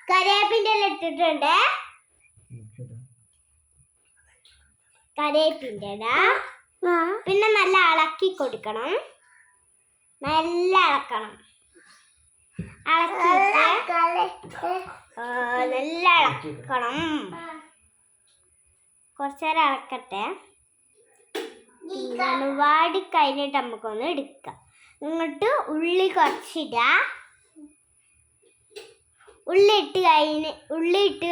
കറിവേപ്പിൻ്റെ ഇട്ടിട്ടുണ്ട്. കറിവേപ്പിൻ്റെ പിന്നെ നല്ല ഇളക്കി കൊടുക്കണം. നല്ല ഇളക്കണം. നല്ല ഇളക്കണം. കുറച്ചേരം ഇളക്കട്ടെ. വാടി കഴിഞ്ഞിട്ട് നമുക്കൊന്ന് എടുക്കാം. എന്നിട്ട് ഉള്ളി കുറച്ചിടുക. ഉള്ളി ഇട്ട്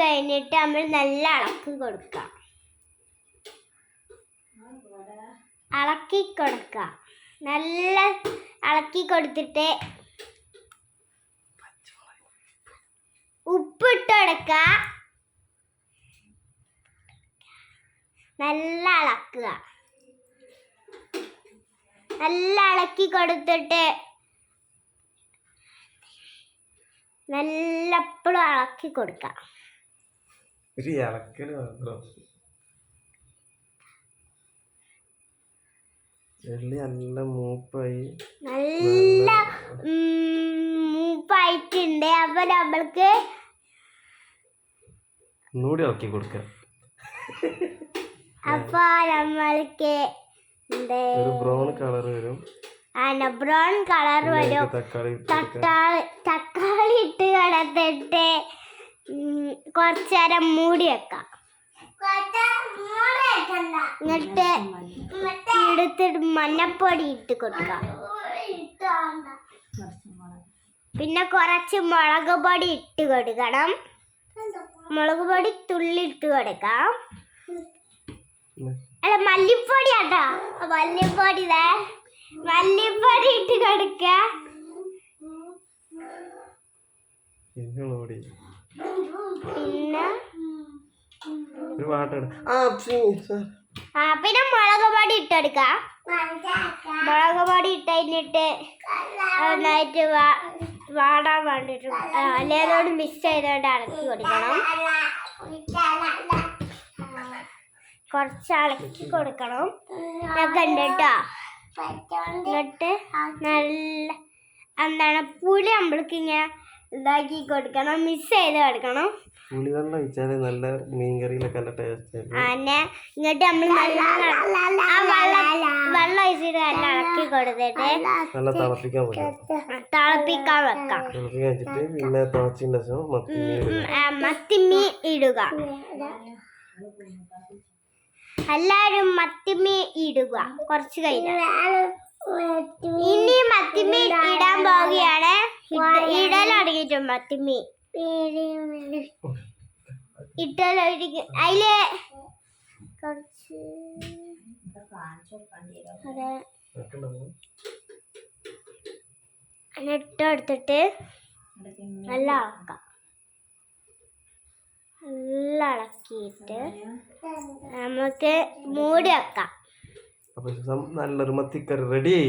കഴിഞ്ഞിട്ട് നമ്മൾ നല്ല ഇളക്കി കൊടുക്കാം. നല്ല ഇളക്കി കൊടുത്തിട്ട് ഉപ്പിട്ട് കൊടുക്കുക. നല്ല ഇളക്കുക. നല്ല ഇളക്കി കൊടുത്തിട്ട് നല്ല എപ്പോഴും ഇളക്കി കൊടുക്കാം. നല്ല മൂപ്പായിട്ടുണ്ട്. അപ്പൊ നമ്മൾക്ക് ഇളക്കി കൊടുക്കാം. അപ്പൊ നമ്മൾക്ക് ബ്രൗൺ കളർ വരും. ബ്രൗൺ കളർ വരും. തക്കാളി ഇട്ട് കിടത്തിട്ട് കുറച്ചേരം മൂടി വെക്കാം. എന്നിട്ട് എടുത്തിട്ട് മഞ്ഞപ്പൊടി ഇട്ട് കൊടുക്കാം. പിന്നെ കുറച്ച് മുളക് പൊടി ഇട്ട് കൊടുക്കണം. മുളക് പൊടി തുള്ളി ഇട്ട് കൊടുക്കാം. അല്ല, മല്ലിപ്പൊടി ആട്ടോ. മല്ലിപ്പൊടി ഇട്ട് കൊടുക്ക. പിന്നെ പിന്നെ മുളക് പൊടി ഇട്ടെടുക്കാം. മുളക് പൊടി ഇട്ട് കഴിഞ്ഞിട്ട് നന്നായിട്ട് വാടാൻ വേണ്ടിട്ട് അല്ലേതോട് മിക്സ് ചെയ്തോണ്ട് ഇളക്കി കൊടുക്കണം. കുറച്ച് ഇളക്കി കൊടുക്കണം. ഇതൊക്കെ ഉണ്ട് കേട്ടോ. എന്നിട്ട് നല്ല പുളി നമ്മൾക്ക് ഇങ്ങനെ ഇതാക്കി കൊടുക്കണം. മിക്സ് ചെയ്ത് കൊടുക്കണം. പുളിവെള്ളം ഒഴിച്ചാല് നല്ല മീൻകറിയിലൊക്കെ നല്ല ടേസ്റ്റ്. ഇങ്ങോട്ട് നമ്മൾ വെള്ളം ഒഴിച്ചിട്ട് നല്ല ഇളക്കി കൊടുത്തിട്ട് നല്ല തിളപ്പിക്കാൻ വെക്കാം. പിന്നെ മത്തിമീൻ ഇടുക. എല്ലാരും മത്തിമീൻ ഇടുക. കുറച്ച് കഴിഞ്ഞാൽ ഇനി മത്തിമീൻ ഇടാൻ പോവുകയാണ്. ഇടലടങ്ങിയിട്ടും മത്തിമീൻ ഇട്ടലൊഴിക്കും. അതില് കുറച്ച് ഇട്ടെടുത്തിട്ട് നല്ല ഇളക്കാം. നല്ല ഇളക്കിയിട്ട് നമുക്ക് മൂടി വെക്കാം. നല്ലൊരു മത്തിക്കറി റെഡി.